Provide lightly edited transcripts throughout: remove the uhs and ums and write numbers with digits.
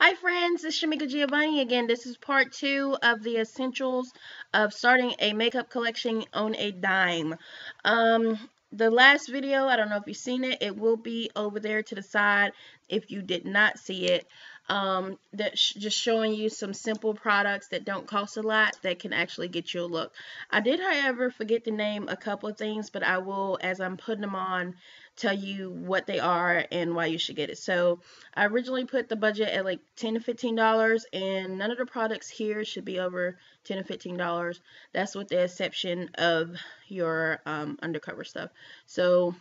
Hi friends, it's Shamekajiovannii again. This is part 2 of the essentials of starting a makeup collection on a dime. The last video, I don't know if you've seen it, it will be over there to the side if you did not see it. That's just showing you some simple products that don't cost a lot that can actually get you a look. I did, however, forget to name a couple of things, but I will, as I'm putting them on, tell you what they are and why you should get it. So I originally put the budget at like $10 to $15, and none of the products here should be over $10 to $15. That's with the exception of your undercover stuff. So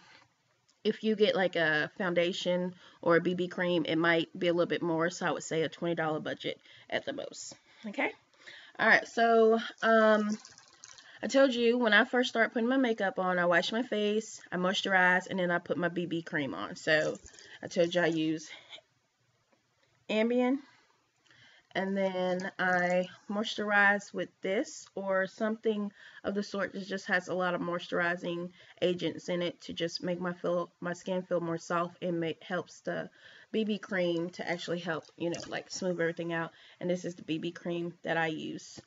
if you get like a foundation or a BB cream, it might be a little bit more. So I would say a $20 budget at the most. Okay. All right. So I told you when I first start putting my makeup on, I wash my face, I moisturize, and then I put my BB cream on. So I told you I use Ambien, and then I moisturize with this or something of the sort that just has a lot of moisturizing agents in it to just make my skin feel more soft, and helps the BB cream to actually help, like smooth everything out. And this is the BB cream that I use.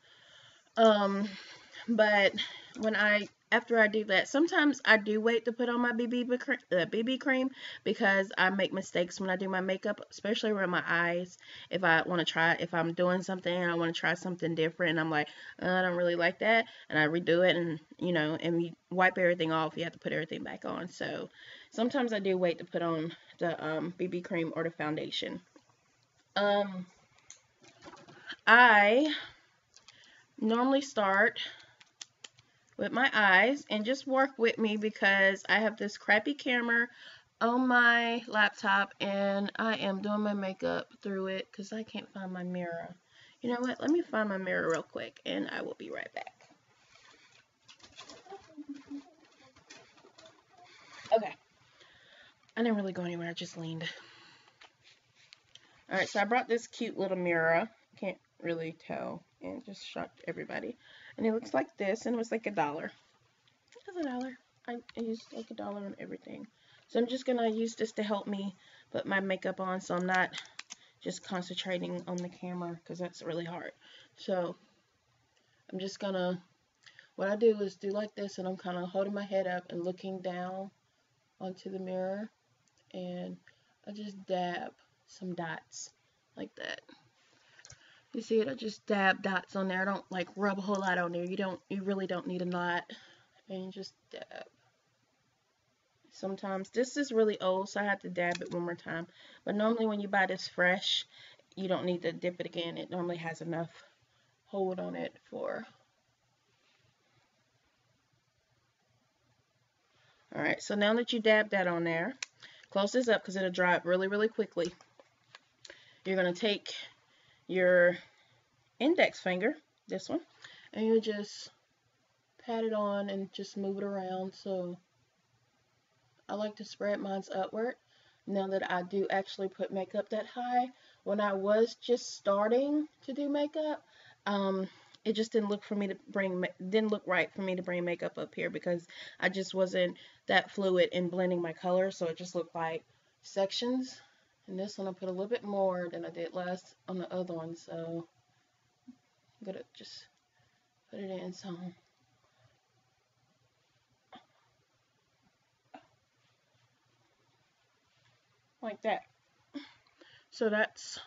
But after I do that, sometimes I do wait to put on my BB cream because I make mistakes when I do my makeup, especially around my eyes. If I'm doing something and I want to try something different, and I'm like, I don't really like that, and I redo it, and and you wipe everything off, you have to put everything back on. So sometimes I do wait to put on the BB cream or the foundation. I normally start with my eyes, and just work with me because I have this crappy camera on my laptop and I am doing my makeup through it because I can't find my mirror. You know what? Let me find my mirror real quick and I will be right back. Okay. I didn't really go anywhere. I just leaned. Alright, so I brought this cute little mirror. Can't really tell. And it just shocked everybody. And it looks like this, and it was like $1. It's $1. I used like $1 on everything. So I'm just going to use this to help me put my makeup on so I'm not just concentrating on the camera because that's really hard. So I'm just going to, what I do is do like this, and I'm kind of holding my head up and looking down onto the mirror, and I just dab some dots like that. You see it? I just dab dots on there. I don't like rub a whole lot on there. You really don't need a lot. And just dab. Sometimes this is really old, so I have to dab it one more time. But normally when you buy this fresh, you don't need to dip it again. It normally has enough hold on it for. Alright, so now that you dab that on there, close this up because it'll dry up really, really quickly. You're going to take your index finger, this one, and you just pat it on and just move it around. So I like to spread mine upward now that I do actually put makeup that high. When I was just starting to do makeup, it just didn't look right for me to bring makeup up here because I just wasn't that fluid in blending my colors, so it just looked like sections. And this one I put a little bit more than I did last on the other one, so I'm gonna just put it in some. Like that. So that's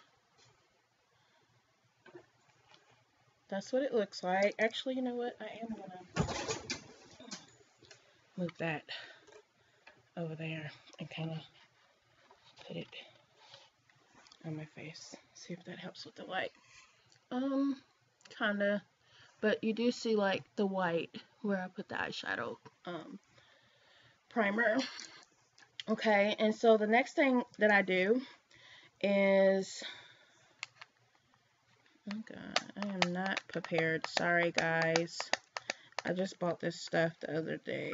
what it looks like. Actually, you know what? I am gonna move that over there and kind of put it on my face. See if that helps with the light. Kinda. But you do see like the white where I put the eyeshadow primer. Okay, and so the next thing that I do is, oh god, I am not prepared. Sorry guys. I just bought this stuff the other day.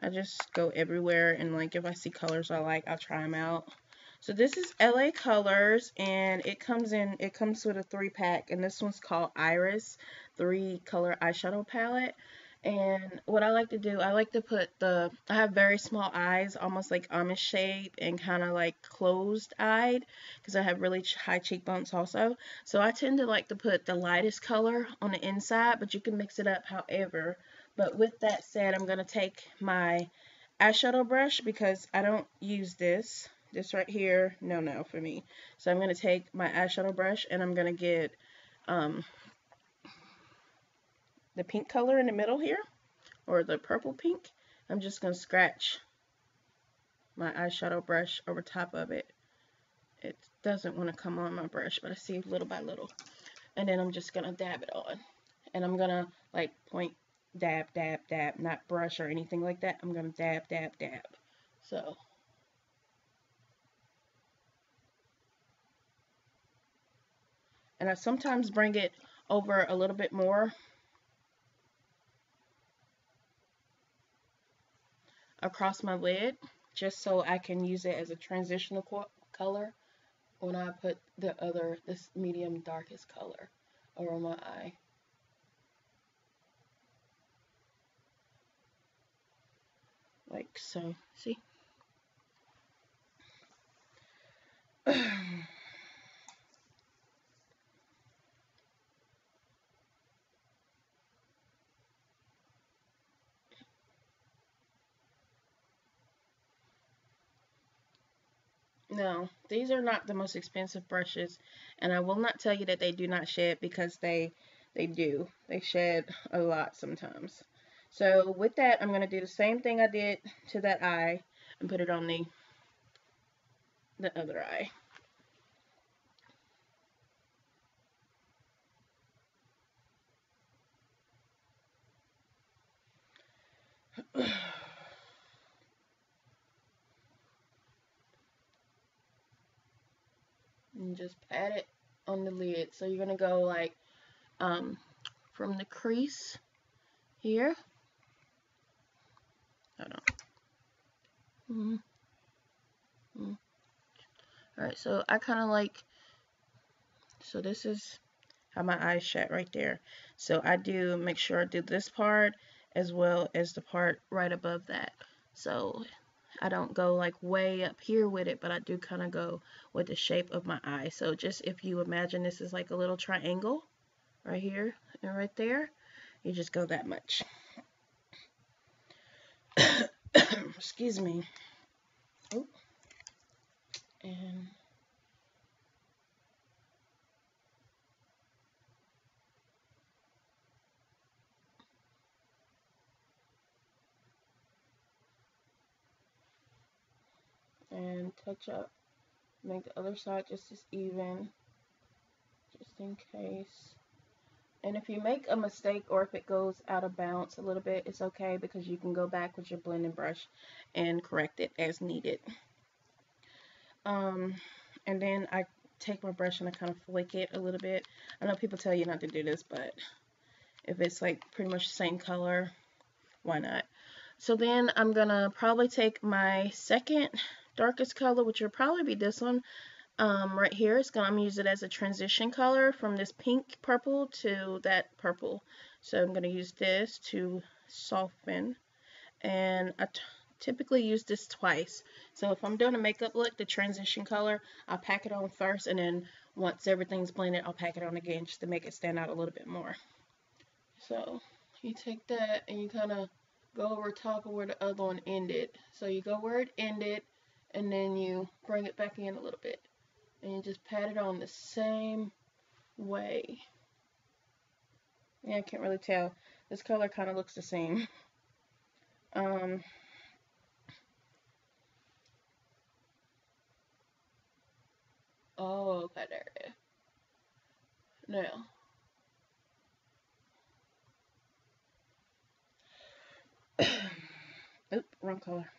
I just go everywhere, and like if I see colors I like, I'll try them out. So this is LA Colors, and it comes with a 3-pack, and this one's called Iris 3-color eyeshadow palette. And what I like to do, I like to put I have very small eyes, almost like almond shape and kind of like closed eyed because I have really high cheekbones also. So I tend to like to put the lightest color on the inside, but you can mix it up however. But with that said, I'm going to take my eyeshadow brush because I don't use this. This right here, no for me. So I'm going to take my eyeshadow brush and I'm going to get um, the pink color in the middle here, or the purple pink. I'm just going to scratch my eyeshadow brush over top of it. It doesn't want to come on my brush, but I see little by little. And then I'm just going to dab it on. And I'm going to like point, dab, dab, dab, not brush or anything like that. I'm going to dab, dab, dab. So. And I sometimes bring it over a little bit more across my lid, just so I can use it as a transitional color when I put this medium darkest color over my eye. Like so, see? No, these are not the most expensive brushes, and I will not tell you that they do not shed, because they do. They shed a lot sometimes. So with that, I'm going to do the same thing I did to that eye and put it on the other eye. And just pat it on the lid. So you're going to go like from the crease here. Hold on. Mm -hmm. Alright, so I kind of like, so this is how my eyes shut right there. So I do make sure I do this part as well as the part right above that. So I don't go like way up here with it, but I do kind of go with the shape of my eye. So just if you imagine this is like a little triangle right here and right there, you just go that much. Excuse me. Oh. And touch up, make the other side just as even, just in case. And if you make a mistake or if it goes out of bounds a little bit, it's okay, because you can go back with your blending brush and correct it as needed. And then I take my brush and I kind of flick it a little bit. I know people tell you not to do this, but if it's like pretty much the same color, why not? So then I'm gonna probably take my second darkest color, which will probably be this one right here. I'm gonna use it as a transition color from this pink purple to that purple. So I'm gonna use this to soften, and I typically use this twice. So if I'm doing a makeup look, the transition color, I'll pack it on first, and then once everything's blended, I'll pack it on again just to make it stand out a little bit more. So you take that and you kind of go over top of where the other one ended. So you go where it ended, and then you bring it back in a little bit, and you just pat it on the same way. Yeah, I can't really tell. This color kind of looks the same. Oh, okay, there it is. Now, oop, wrong color.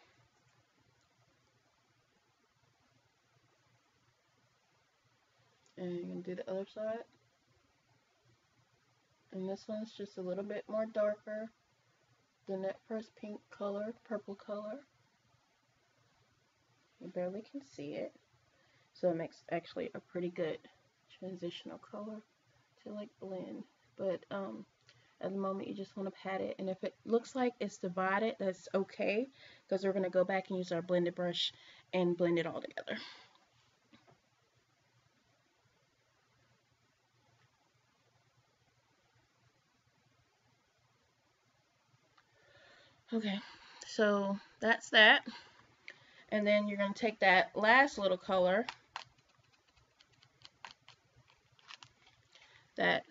And you can do the other side. And this one's just a little bit more darker than that first pink color, purple color. You barely can see it. So it makes actually a pretty good transitional color to like blend. But At the moment, you just want to pat it, and if it looks like it's divided, that's okay, because we're going to go back and use our blended brush and blend it all together. Okay, so that's that. And then you're going to take that last little color, that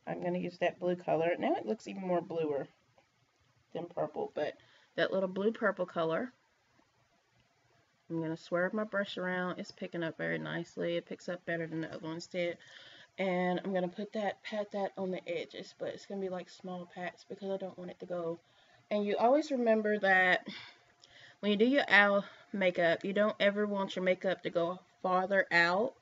I'm going to use that blue color. Now it looks even more bluer than purple, but that little blue purple color, I'm going to swerve my brush around. It's picking up very nicely. It picks up better than the other ones did. And I'm going to put that, pat that on the edges, but it's going to be like small pats because I don't want it to go. And you always remember that when you do your owl makeup, you don't ever want your makeup to go farther out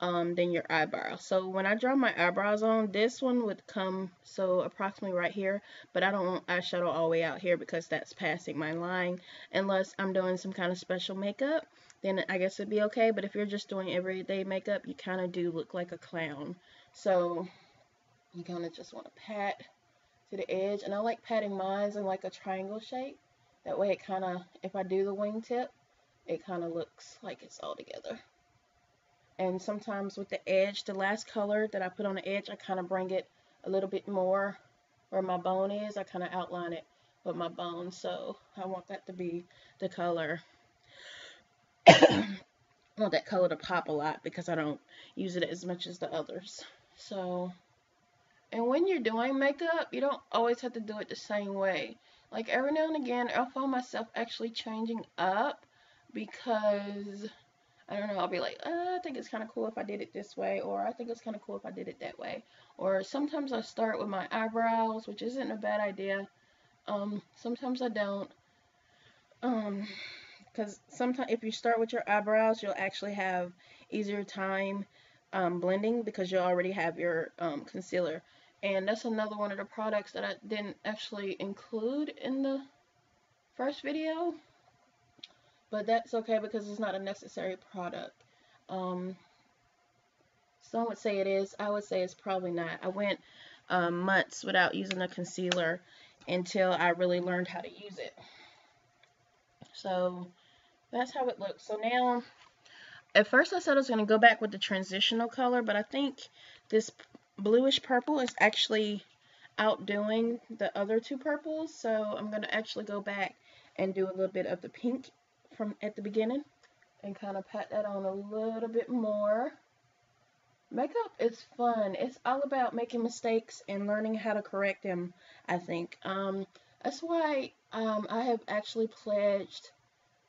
than your eyebrow. So when I draw my eyebrows on, this one would come so approximately right here, but I don't want eyeshadow all the way out here because that's passing my line. Unless I'm doing some kind of special makeup, then I guess it'd be okay. But if you're just doing everyday makeup, you kind of do look like a clown. So you kind of just want to pat to the edge, and I like patting mine in like a triangle shape. That way it kind of, if I do the wingtip, it kind of looks like it's all together. And sometimes with the edge, the last color that I put on the edge, I kind of bring it a little bit more where my bone is. I kind of outline it with my bone, so I want that to be the color. I want that color to pop a lot because I don't use it as much as the others. So, and when you're doing makeup, you don't always have to do it the same way. Like every now and again, I'll find myself actually changing up because I don't know, I'll be like, I think it's kind of cool if I did it this way, or I think it's kind of cool if I did it that way. Or sometimes I start with my eyebrows, which isn't a bad idea. Sometimes I don't. Because sometimes if you start with your eyebrows, you'll actually have easier time blending because you already have your concealer. And that's another one of the products that I didn't actually include in the first video. But that's okay because it's not a necessary product. Some would say it is. I would say it's probably not. I went months without using a concealer until I really learned how to use it. So that's how it looks. So now, at first I said I was going to go back with the transitional color, but I think this bluish purple is actually outdoing the other two purples. So I'm going to actually go back and do a little bit of the pink from at the beginning and kind of pat that on a little bit more. Makeup is fun. It's all about making mistakes and learning how to correct them, I think. That's why I have actually pledged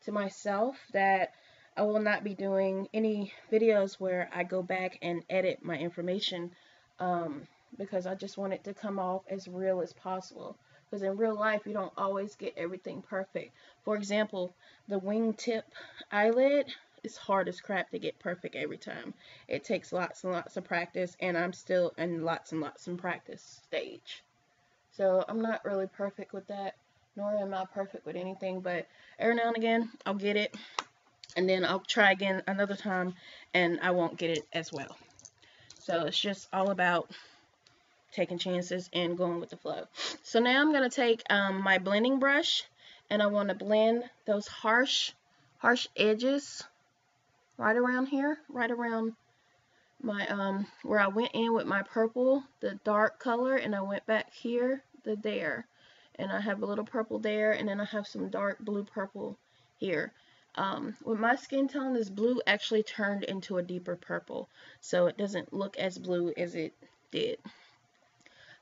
to myself that I will not be doing any videos where I go back and edit my information because I just want it to come off as real as possible. Because in real life, you don't always get everything perfect. For example, the wingtip eyelid is hard as crap to get perfect every time. It takes lots and lots of practice, and I'm still in lots and lots of practice stage. So I'm not really perfect with that, nor am I perfect with anything, but every now and again, I'll get it, and then I'll try again another time, and I won't get it as well. So it's just all about taking chances and going with the flow. So now I'm going to take my blending brush, and I want to blend those harsh edges right around here, right around my where I went in with my purple, the dark color, and I went back here to there, and I have a little purple there, and then I have some dark blue purple here. With my skin tone, this blue actually turned into a deeper purple, so it doesn't look as blue as it did.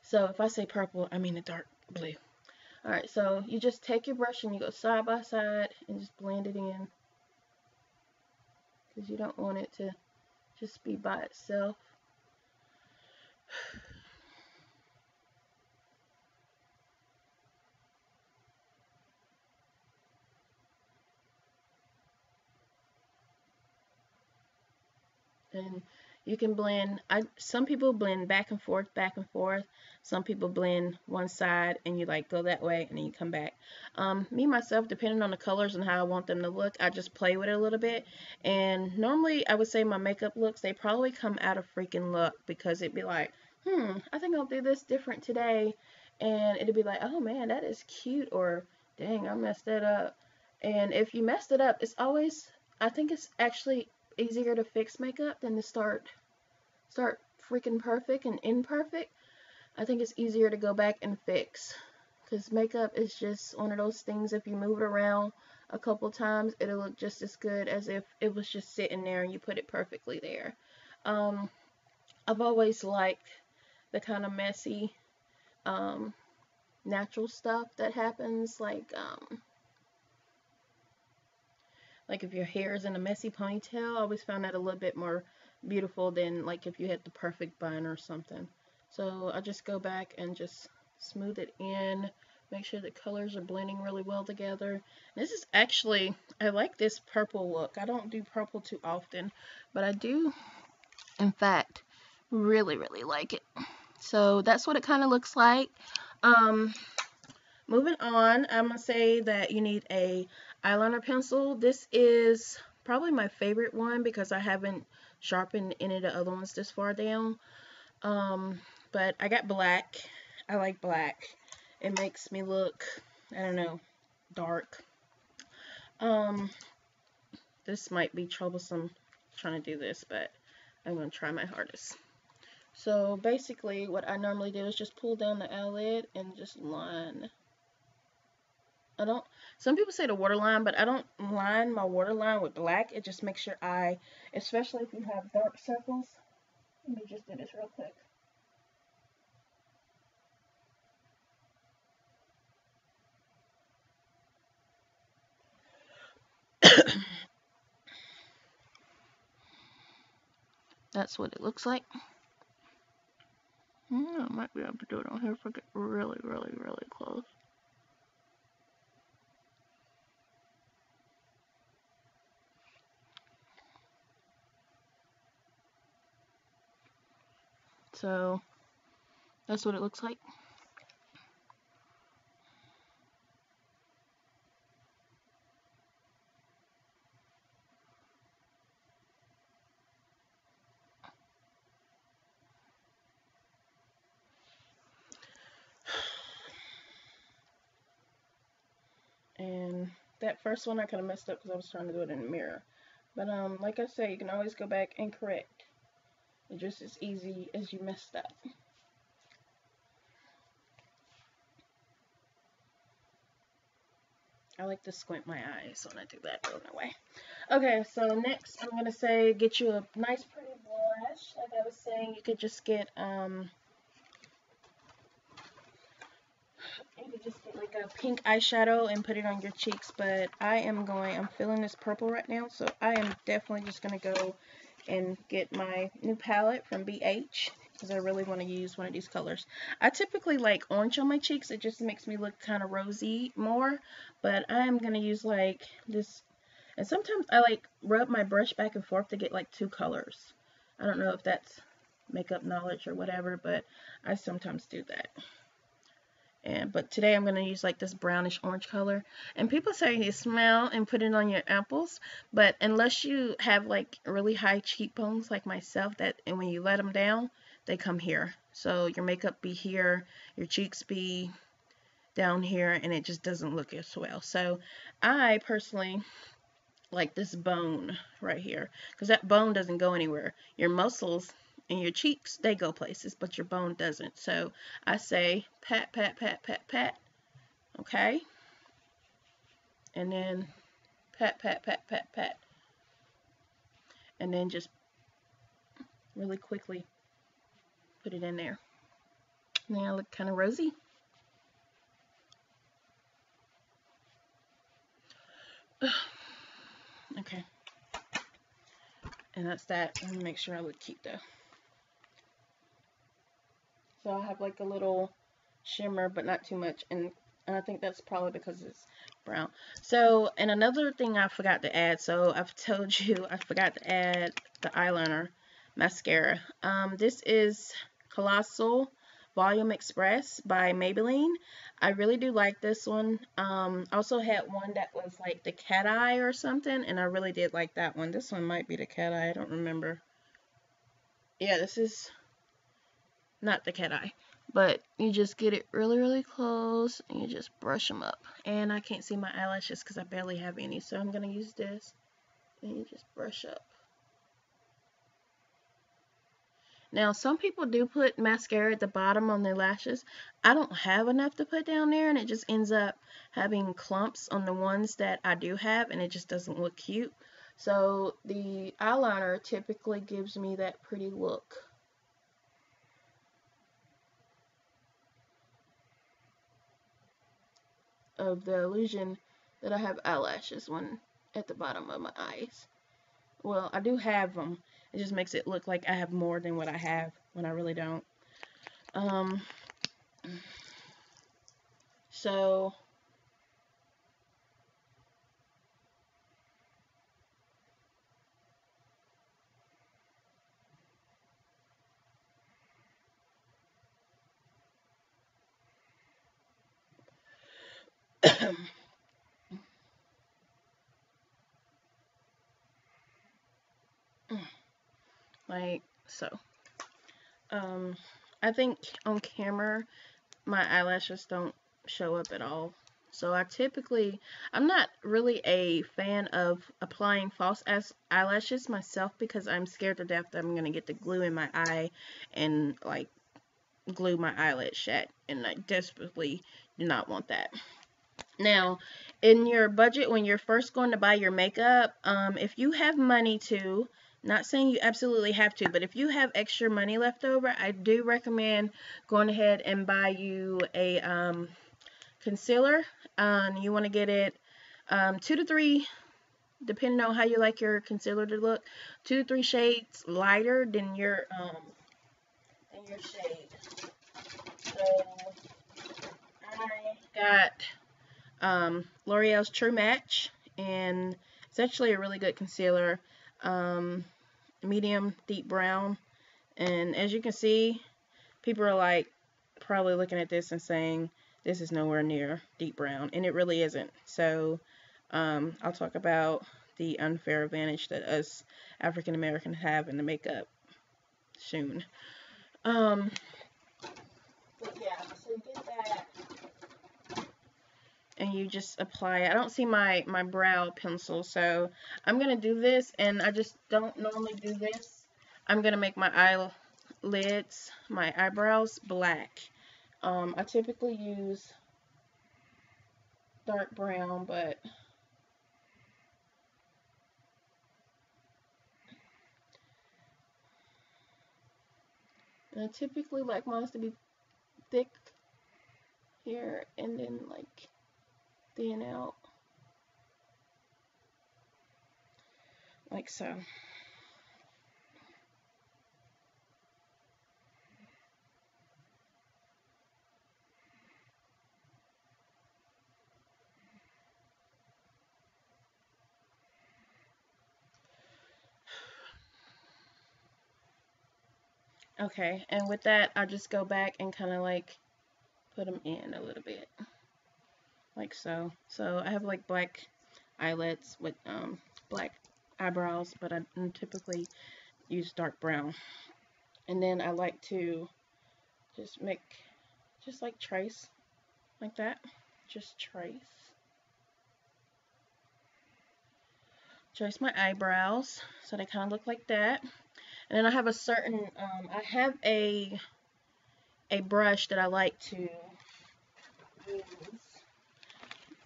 So if I say purple, I mean a dark blue. Alright, so you just take your brush and you go side by side and just blend it in, because you don't want it to just be by itself. And you can blend, some people blend back and forth, back and forth. Some people blend one side and you like go that way and then you come back. Me myself, depending on the colors and how I want them to look, I just play with it a little bit. And normally I would say my makeup looks, they probably come out of freaking luck, because it'd be like I think I'll do this different today. And it'll be like, oh man, that is cute. Or, dang, I messed that up. And if you messed it up, it's always, I think it's actually easier to fix makeup than to start freaking perfect and imperfect. I think it's easier to go back and fix. Because makeup is just one of those things, if you move it around a couple times, it'll look just as good as if it was just sitting there and you put it perfectly there. Um, I've always liked the kind of messy, um, natural stuff that happens, like if your hair is in a messy ponytail. I always found that a little bit more beautiful than like if you had the perfect bun or something. So I just go back and just smooth it in, make sure the colors are blending really well together. This is actually, I like this purple look. I don't do purple too often, but I do, in fact, really, really like it. So that's what it kind of looks like. Um, Moving on, I'm going to say that you need a eyeliner pencil. This is probably my favorite one because I haven't sharpened any of the other ones this far down. But I got black. I like black. It makes me look, I don't know, dark. Um, this might be troublesome trying to do this, but I'm going to try my hardest. So basically what I normally do is just pull down the eyelid and just line. Some people say the waterline, but I don't line my waterline with black. It just makes your eye, especially if you have dark circles. Let me just do this real quick. That's what it looks like. I might be able to do it on here if I get really, really, really close. So that's what it looks like. And that first one I kind of messed up because I was trying to do it in the mirror. But like I say, you can always go back and correct. It's just as easy as you messed up. I like to squint my eyes when I do that the way. Okay, so next I'm gonna say get you a nice pretty blush. Like I was saying, you could just get like a pink eyeshadow and put it on your cheeks. But I'm feeling this purple right now, so I am definitely just gonna go and get my new palette from BH because I really want to use one of these colors. I typically like orange on my cheeks. It just makes me look kind of rosy more, but I'm gonna use like this. And sometimes I like rub my brush back and forth to get like two colors. I don't know if that's makeup knowledge or whatever, but I sometimes do that. But today I'm going to use like this brownish orange color. And people say you smell and put it on your apples, but unless you have like really high cheekbones like myself, and when you let them down, they come here. So your makeup be here, your cheeks be down here, and it just doesn't look as well. So I personally like this bone right here, because that bone doesn't go anywhere. Your muscles and your cheeks, they go places, but your bone doesn't. So I say pat, pat, pat, pat, pat, okay? And then pat, pat, pat, pat, pat. And then just really quickly put it in there. Now I look kind of rosy. Okay. And that's that. Let me make sure I look cute though. So I have like a little shimmer, but not too much. And I think that's probably because it's brown. So, and another thing I forgot to add. So I've told you I forgot to add the eyeliner mascara. This is Colossal Volume Express by Maybelline. I really do like this one. I also had one that was like the cat eye or something, and I really did like that one. This one might be the cat eye. I don't remember. Yeah, this is not the cat eye. But you just get it really, really close, and you just brush them up. And I can't see my eyelashes because I barely have any, so I'm going to use this, and you just brush up. Now, some people do put mascara at the bottom on their lashes. I don't have enough to put down there, and it just ends up having clumps on the ones that I do have, and it just doesn't look cute. So the eyeliner typically gives me that pretty look. Of the illusion that I have eyelashes when at the bottom of my eyes. Well, I do have them. It just makes it look like I have more than what I have when I really don't. So like so. I think on camera my eyelashes don't show up at all. So I'm not really a fan of applying false eyelashes myself because I'm scared to death that I'm going to get the glue in my eye and like glue my eyelid shut, and I desperately do not want that. Now, in your budget, when you're first going to buy your makeup, if you have money to, not saying you absolutely have to, but if you have extra money left over, I do recommend going ahead and buy you a concealer. You want to get it 2 to 3, depending on how you like your concealer to look, 2 to 3 shades lighter than your shade. So I got L'Oreal's True Match, and it's actually a really good concealer, medium deep brown, and as you can see, people are like probably looking at this and saying this is nowhere near deep brown, and it really isn't. So I'll talk about the unfair advantage that us African Americans have in the makeup soon. But yeah, so you get that, and you just apply it. I don't see my brow pencil, so I'm gonna do this, and I just don't normally do this. I'm gonna make my eyelids, my eyebrows black. I typically use dark brown, but I typically like mine to be thick here and then like thin out like so. Okay, and with that, I just go back and kind of like put them in a little bit, like so. So I have like black eyelids with black eyebrows, but I typically use dark brown. And then I like to just make, just like trace, like that. Just trace. Trace my eyebrows so they kind of look like that. And then I have a certain, I have a brush that I like to use.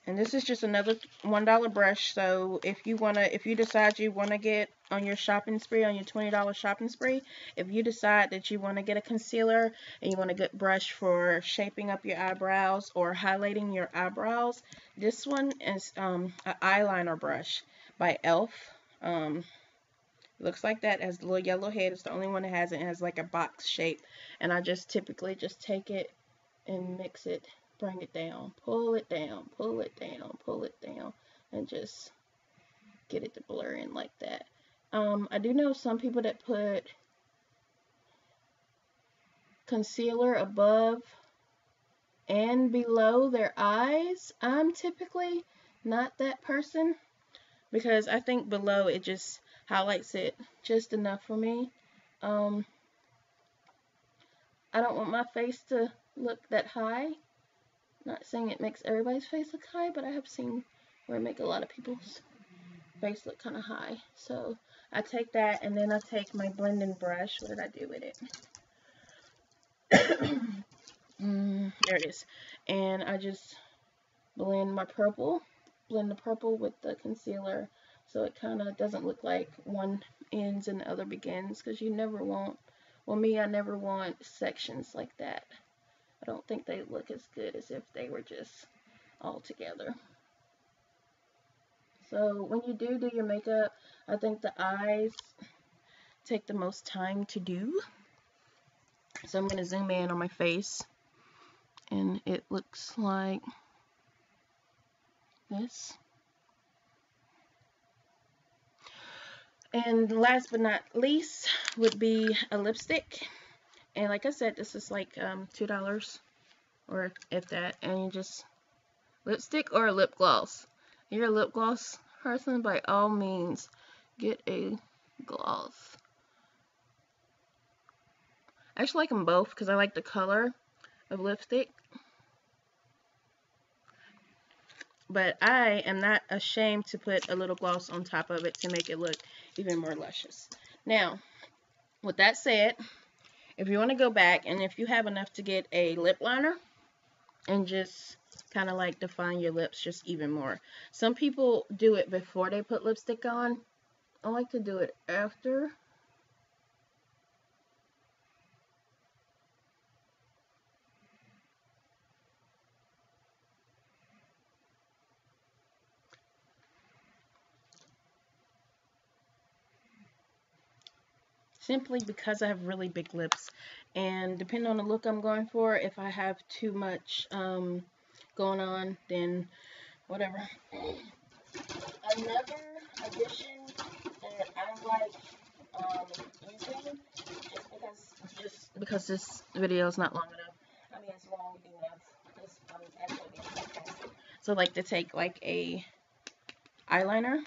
And this is just another $1 brush. So if you decide you wanna get on your shopping spree, on your $20 shopping spree, if you decide that you wanna get a concealer and you want a good brush for shaping up your eyebrows or highlighting your eyebrows, this one is an eyeliner brush by e.l.f. Looks like that, has the little yellow head. It's the only one that has it. It has like a box shape, and I just typically just take it and mix it, bring it down, pull it down, pull it down, pull it down, and just get it to blur in like that. I do know some people that put concealer above and below their eyes. I'm typically not that person because I think below it just highlights it just enough for me. I don't want my face to look that high. Not saying it makes everybody's face look high, but I have seen where it make a lot of people's face look kind of high. So I take that, and then I take my blending brush. What did I do with it? There it is. And I just blend the purple with the concealer, so it kind of doesn't look like one ends and the other begins, because you never want, well, me, I never want sections like that. I don't think they look as good as if they were just all together. So when you do your makeup, I think the eyes take the most time to do. So I'm going to zoom in on my face, and it looks like this. And last but not least would be a lipstick. And like I said, this is like $2 or if that. And you just, lipstick or a lip gloss. If you're a lip gloss person, by all means, get a gloss. I actually like them both because I like the color of lipstick. But I am not ashamed to put a little gloss on top of it to make it look even more luscious. Now, with that said, if you want to go back and if you have enough to get a lip liner and just kind of like define your lips just even more. Some people do it before they put lipstick on. I like to do it after. Simply because I have really big lips, and depending on the look I'm going for, if I have too much going on, then whatever. Another addition that I like using, just because this video is not long enough. I mean, it's long enough. Actually being sarcastic. So I like to take like a eyeliner,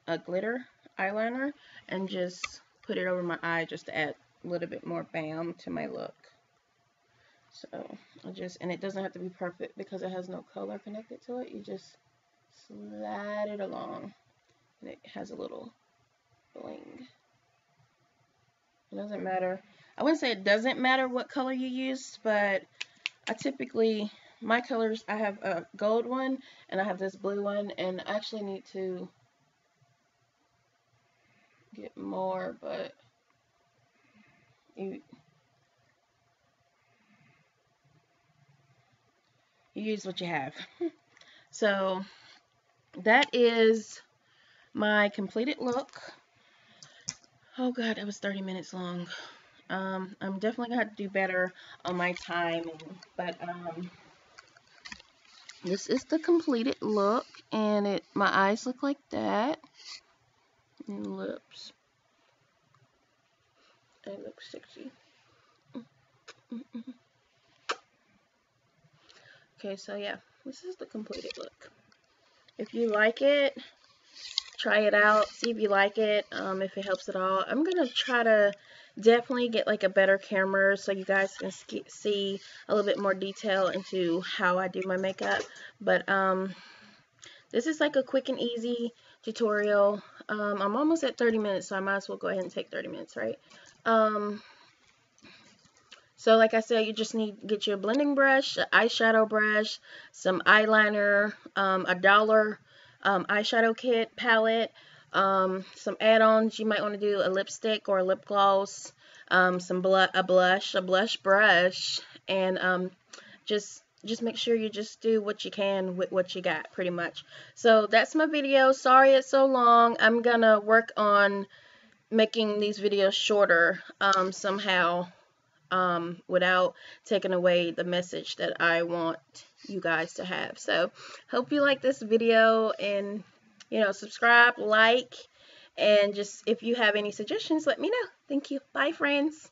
a glitter eyeliner, and just put it over my eye just to add a little bit more bam to my look. So I just, and it doesn't have to be perfect because it has no color connected to it. You just slide it along and it has a little bling. It doesn't matter. I wouldn't say it doesn't matter what color you use, but I typically, my colors, I have a gold one and I have this blue one, and I actually need to get more, but you use what you have. So that is my completed look. Oh god, that was 30 minutes long. I'm definitely gonna have to do better on my timing, but this is the completed look, and my eyes look like that, and lips. They look sexy. Okay, so yeah, this is the completed look. If you like it, try it out, see if you like it, if it helps at all. I'm gonna try to definitely get like a better camera so you guys can see a little bit more detail into how I do my makeup. But this is like a quick and easy tutorial. I'm almost at 30 minutes, so I might as well go ahead and take 30 minutes, right? So like I said, you just need to get your blending brush, an eyeshadow brush, some eyeliner, a $1 eyeshadow kit palette, some add-ons. You might want to do a lipstick or a lip gloss, a blush brush, and just make sure you just do what you can with what you got, pretty much. So that's my video. Sorry it's so long. I'm gonna work on making these videos shorter somehow, without taking away the message that I want you guys to have. So hope you like this video, and subscribe, like, and just if you have any suggestions, let me know. Thank you. Bye, friends.